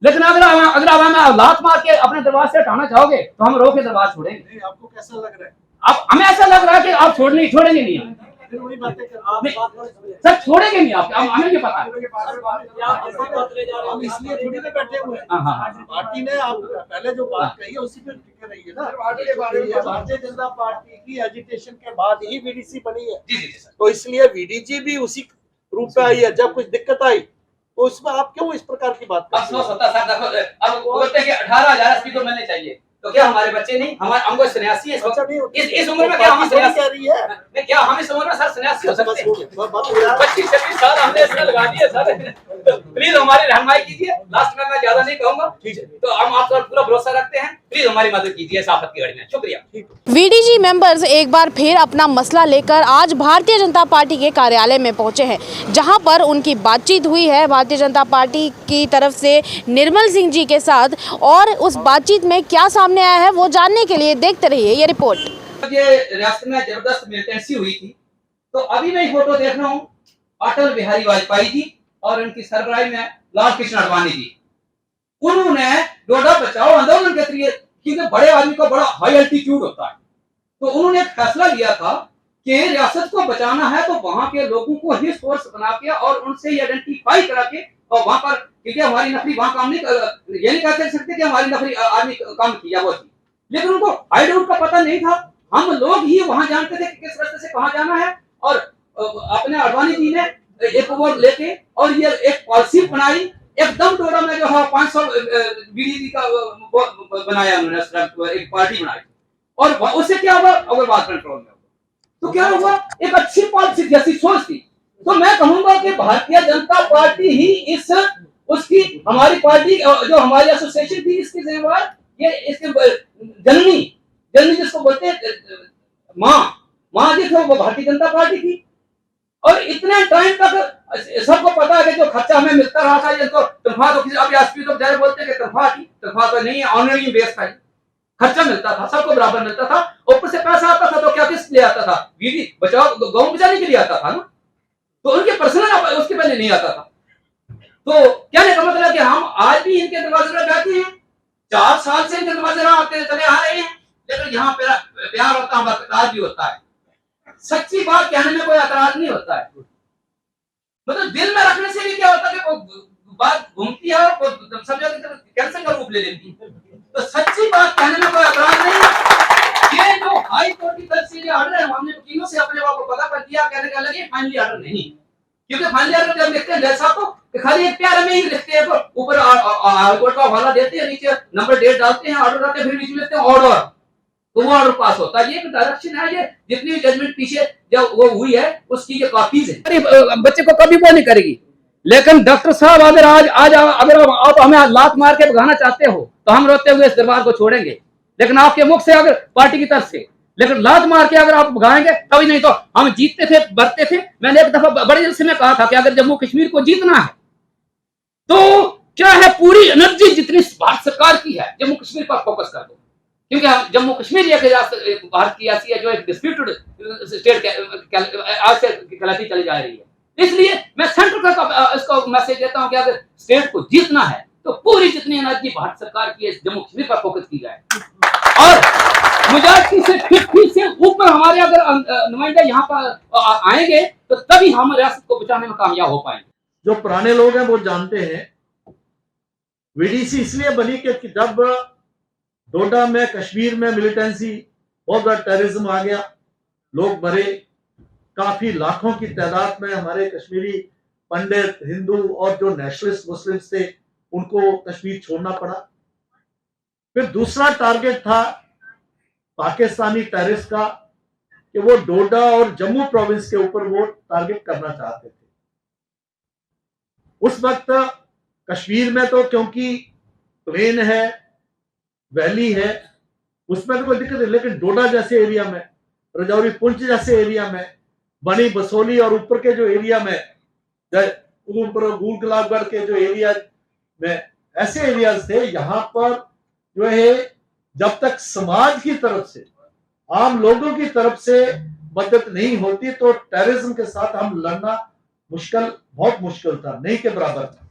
लेकिन अगर आप हमें लात मार के अपने दरबार से हटाना चाहोगे तो हम रोके दरबार छोड़ेंगे। नहीं, आपको कैसा लग रहा है? आप हमें ऐसा लग रहा है कि आप छोड़ेंगे नहीं, फिर वही बातें कर सर छोड़ेंगे नहीं आप, हमें ये पता है। हम इसलिए थोड़ी ना बैठे हुए हैं। पार्टी ने आप पहले जो बात कही है उसी पे टिके रहिए ना। भारतीय जनता पार्टी की एजिटेशन के बाद ही वीडीसी बनी है, तो इसलिए वीडीजी भी उसी रूप में आई है। जब कुछ दिक्कत आई तो इसमें आप क्यों इस प्रकार की बात करते हैं? अफसोस होता सर, अब बोलते हैं कि 18,000 स्पीकर मिलने चाहिए, तो क्या हमारे बच्चे नहीं, हमारे हमको सन्यासी है इस उम्र में, क्या हम सन्यासी कह रही है? क्या हम इस उम्र में सर सन्यासी हो सकते हैं? 25-26 साल हमने इसमें लगा दिए सर, प्लीज हमारी रहनुमाई कीजिए। लास्ट में मैं ज्यादा नहीं कहूंगा, तो हम आप पर पूरा भरोसा रखते हैं, प्लीज हमारी मदद कीजिए इस आफत की घड़ी में। शुक्रिया। वीडीजी मेंबर्स एक बार फिर अपना मसला लेकर आज भारतीय जनता पार्टी के कार्यालय में पहुंचे हैं, जहां पर उनकी बातचीत हुई है भारतीय जनता पार्टी की तरफ से निर्मल सिंह जी के साथ, और उस बातचीत में क्या सामने आया है वो जानने के लिए देखते रहिए ये रिपोर्ट। ये रियासत में जबरदस्त मिलिटेंसी हुई थी, तो अभी मैं फोटो देख रहा हूँ, अटल बिहारी वाजपेयी जी और उनकी सरबराही में लाल कृष्ण आडवाणी जी, उन्होंने डोडा बचाओ आंदोलन के जरिए, क्योंकि बड़े आदमी को बड़ा हाई एल्टीट्यूड होता है, तो उन्होंने एक फैसला लिया था कि रियासत को बचाना है तो वहां के लोगों को ही सोर्स बना के और उनसे आइडेंटिफाई करा के, और वहां पर, क्योंकि हमारी नफरी वहां काम नहीं, ये नहीं कह सकते कि हमारी नफरी आदमी काम किया वो थी, लेकिन उनको हाइड आउट का पता नहीं था। हम लोग ही वहां जानते थे कि किस रास्ते से कहां जाना है, और अपने आडवाणी जी ने एक वो लेके और ये एक पॉलिसी बनाई, एकदम डोडा में जो है 500 बीडीजी का बनाया उन्होंने, एक पार्टी बनाई, और उससे क्या हुआ, अग्रवाल कंट्रोल में, तो क्या हुआ, एक अच्छी पॉलिसी जैसी सोच थी। तो मैं कहूंगा कि भारतीय जनता पार्टी ही इस उसकी, हमारी पार्टी जो हमारी एसोसिएशन थी इसकी जिम्मेवार, ये इसके जननी जिसको बोलते हैं माँ जी थे, वो भारतीय जनता पार्टी थी। और इतने टाइम तक सबको पता है कि जो खर्चा हमें मिलता रहा था, ये तो तनख्वाह तो किसी, अब एसपी तो बेचारे बोलते हैं कि तनख्वाह तो नहीं है, ऑनरी बेस था, खर्चा मिलता था, सबको बराबर मिलता था, ऊपर से पैसा आता था, तो क्या किस लिए आता था, बीवी बचाओ गौ बचाने के लिए आता था ना, तो उनके पर्सनल उसके पहले नहीं आता था। तो क्या नहीं मतलब कि हम आज भी इनके दरवाजे पर बैठे हैं, 4 साल से इनके दरवाजे आते चले आ रहे हैं, लेकिन यहाँ प्यार होता है, बरकरार भी होता है, सच्ची बात कहने में कोई एतराज नहीं होता है, मतलब दिल में रखने से भी क्या होता है कि बात घूमती है और समझो कैंसर का रूप ले लेती है, तो सच्ची बात कहने में कोई एतराज नहीं है। ये जो हाई कोर्ट की तरफ से ये ऑर्डर है, हमने वकीलों से अपने बाप को पता कर दिया, कहने का लगे फाइनली ऑर्डर नहीं, क्योंकि फाइनली ऑर्डर जब लिखते हैं जैसा तो खाली एक प्यारे में ही लिखते हैं, ऊपर हाई कोर्ट का हवाला देते हैं, नीचे नंबर डेट डालते हैं, ऑर्डर आते हैं, फिर बीच में लिखते हैं ऑर्डर, तो वो ऑर्डर पास होता है। ये एक डायरेक्शन है, ये जितनी भी जजमेंट पीछे जब वो हुई है उसकी ये कॉपीज है, बच्चे को कभी वो नहीं करेगी। लेकिन डॉक्टर साहब अगर आज अगर आप हमें लात मार के भगाना चाहते हो तो हम रोते हुए इस दरबार को छोड़ेंगे, लेकिन आपके मुख से अगर पार्टी की तरफ से, लेकिन लात मार के अगर आप भगाएंगे तभी, नहीं तो हम जीतते थे, बढ़ते थे। मैंने एक दफा बड़े जल्द से मैं कहा था कि अगर जम्मू कश्मीर को जीतना है तो क्या है, पूरी एनर्जी जितनी भारत सरकार की है जम्मू कश्मीर पर फोकस कर दो, क्योंकि जम्मू कश्मीर एक भारत की ऐसी है जो एक डिस्प्यूटेड स्टेट आज से कहलाती चली जा रही है। इसलिए मैं सेंटर का इसको मैसेज देता हूं कि अगर स्टेट को जीतना है तो पूरी जितनी एनर्जी भारत सरकार की है जम्मू कश्मीर पर फोकस की जाए, और मेजॉरिटी से 50 से ऊपर हमारे अगर नुमाइंदे यहाँ पर आएंगे तो तभी हम रियासत को बचाने में कामयाब हो पाएंगे। जो पुराने लोग हैं वो जानते हैं वीडीसी इसलिए बनी कि जब डोडा में, कश्मीर में मिलिटेंसी, बहुत बड़ा टेररिज्म आ गया, लोग मरे, काफी लाखों की तादाद में हमारे कश्मीरी पंडित, हिंदू और जो नेशनलिस्ट मुस्लिम्स थे उनको कश्मीर छोड़ना पड़ा। फिर दूसरा टारगेट था पाकिस्तानी टेररिस्ट का कि वो डोडा और जम्मू प्रोविंस के ऊपर वो टारगेट करना चाहते थे। उस वक्त कश्मीर में तो क्योंकि प्लेन है, वैली है, उसमें तो कोई दिक्कत नहीं, लेकिन डोडा जैसे एरिया में, रजौरी पुंछ जैसे एरिया में, बनी बसोली और ऊपर के जो एरिया में, उधमपुर गुलगलागढ़ के जो एरिया में ऐसे एरियाज थे, यहाँ पर जो है जब तक समाज की तरफ से, आम लोगों की तरफ से मदद नहीं होती तो टेररिज्म के साथ हम लड़ना मुश्किल, बहुत मुश्किल था, नहीं के बराबर था।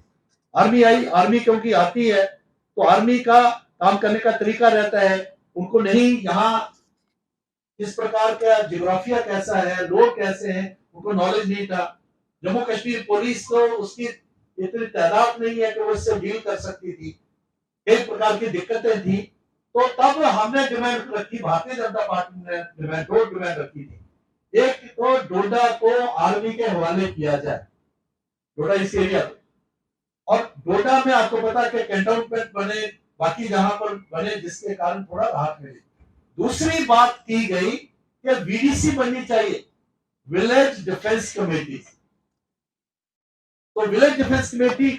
आर्मी आई, आर्मी क्योंकि आती है तो आर्मी का काम करने का तरीका रहता है, उनको नहीं यहाँ इस प्रकार का जियोग्राफिया कैसा है, लोग कैसे हैं, उनको नॉलेज नहीं था। जम्मू कश्मीर पुलिस को उसकी इतनी तादाद नहीं है कि वो इससे डील कर सकती थी, कई प्रकार की दिक्कतें थी। तो तब हमने डिमांड रखी, भारतीय जनता पार्टी ने दो डिमांड रखी थी। एक तो डोडा को आर्मी के हवाले किया जाए, डोडा इस एरिया को, और डोडा में आपको पता है कि कैंटोनमेंट बने, बाकी जहां पर बने, जिसके कारण थोड़ा राहत मिली। दूसरी बात की गई कि वीडीसी बननी चाहिए, विलेज डिफेंस कमेटी। तो विलेज डिफेंस कमेटी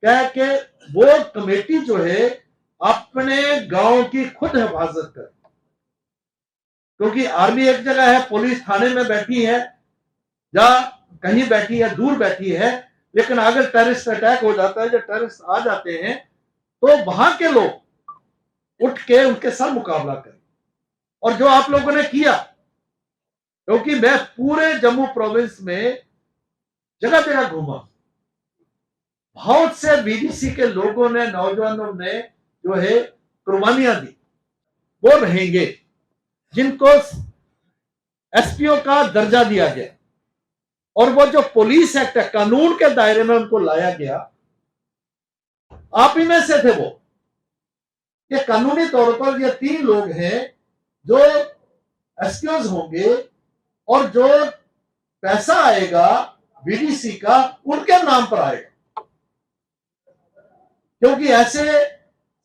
कह के वो कमेटी जो है अपने गांव की खुद हिफाजत करे, क्योंकि आर्मी एक जगह है, पुलिस थाने में बैठी है या कहीं बैठी है, दूर बैठी है, लेकिन अगर टेररिस्ट अटैक हो जाता है, जब टेररिस्ट आ जाते हैं तो वहां के लोग उठ के उनके साथ मुकाबला करें। और जो आप लोगों ने किया, क्योंकि मैं पूरे जम्मू प्रोविंस में जगह जगह घूमा, बहुत से बीडीसी के लोगों ने, नौजवानों ने जो है कुर्बानियां दी, वो रहेंगे जिनको एसपीओ का दर्जा दिया गया, और वो जो पुलिस एक्ट है, कानून के दायरे में उनको लाया गया। आप ही में से थे वो। ये कानूनी तौर पर ये 3 लोग हैं जो एसपीओज होंगे, और जो पैसा आएगा बीडीसी का उनके नाम पर आएगा, क्योंकि ऐसे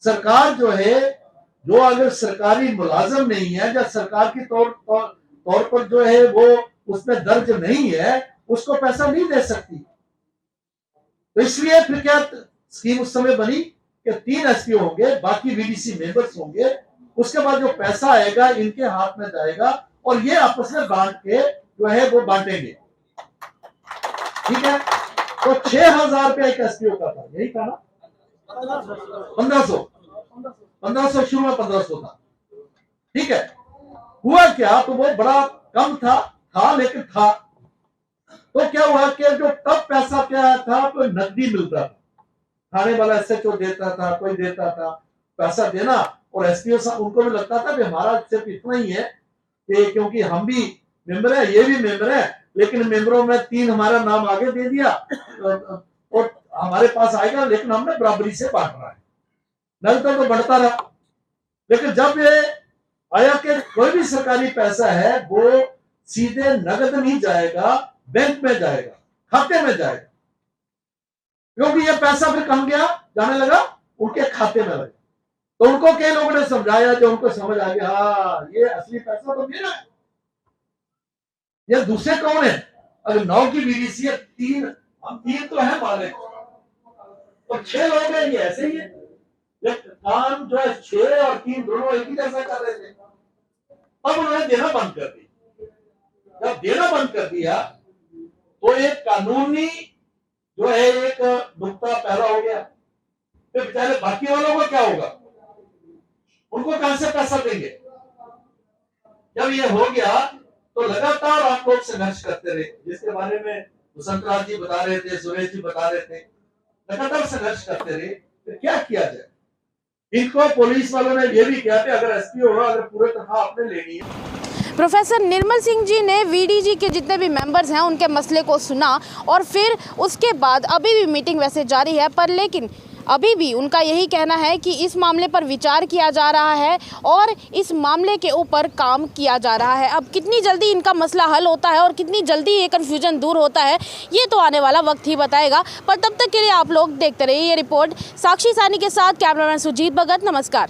सरकार जो है, जो अगर सरकारी मुलाजिम नहीं है या सरकार की तौर पर जो है वो उसमें दर्ज नहीं है, उसको पैसा नहीं दे सकती। तो इसलिए फिर क्या स्कीम उस समय बनी कि 3 एसपीओ होंगे, बाकी बीडीसी मेंबर्स होंगे, उसके बाद जो पैसा आएगा इनके हाथ में जाएगा और ये आपस में बांट के जो है वो बांटेंगे। ठीक है, तो 6,000 रुपया एक एसपीओ का था, यही था ना, 1500 शुरू में 1500 था। ठीक है, हुआ क्या, तो वो बड़ा कम था लेकिन था। तो क्या हुआ कि जो तब पैसा क्या था, तो नकदी मिलता था, थाने वाला एसएचओ देता था, कोई देता था पैसा देना, और एसपीओ साहब उनको भी लगता था कि हमारा सिर्फ इतना ही है कि क्योंकि हम भी मेंबर है, ये भी मेंबर है, लेकिन मेंबरों में 3 हमारा नाम आगे दे दिया और हमारे पास आएगा, लेकिन हमने बराबरी से बांट रहा है, नहीं तो बढ़ता रहा। लेकिन जब ये आया कि कोई भी सरकारी पैसा है वो सीधे नगद नहीं जाएगा, बैंक में जाएगा, खाते में जाएगा, क्योंकि ये पैसा फिर कम गया, जाने लगा उनके खाते में लगा। तो उनको कई लोगों ने समझाया, जो उनको समझ आ गया, हाँ ये असली पैसा तो मेरा है, ये दूसरे कौन है। अगर 9 की बीडीसी है, 3 तो है मालिक, तो 6 लोग हैं, ये ऐसे ही है। काम जो है 6 और 3 दोनों एक ही जैसा कर रहे थे। अब उन्होंने देना बंद कर दिया। जब देना बंद कर दिया तो एक कानूनी जो है एक नुक्ता पैदा हो गया। फिर बेचारे बाकी वालों को क्या होगा, उनको कहां से पैसा देंगे। जब ये हो गया तो लगातार आप लोग संघर्ष करते रहे, जिसके बारे में वसंतराज जी बता रहे थे, सुरेश जी बता रहे थे, लगातार संघर्ष करते रहे। तो क्या किया जाए, इनको पुलिस वालों ने यह भी किया कि अगर एसपीओ हो, अगर पूरे तनख्वाह आपने लेनी है। प्रोफेसर निर्मल सिंह जी ने वीडीजी के जितने भी मेंबर्स हैं उनके मसले को सुना, और फिर उसके बाद अभी भी मीटिंग वैसे जारी है, पर लेकिन अभी भी उनका यही कहना है कि इस मामले पर विचार किया जा रहा है और इस मामले के ऊपर काम किया जा रहा है। अब कितनी जल्दी इनका मसला हल होता है और कितनी जल्दी ये कन्फ्यूजन दूर होता है, ये तो आने वाला वक्त ही बताएगा। पर तब तक के लिए आप लोग देखते रहिए ये रिपोर्ट। साक्षी सानी के साथ कैमरामैन सुजीत भगत, नमस्कार।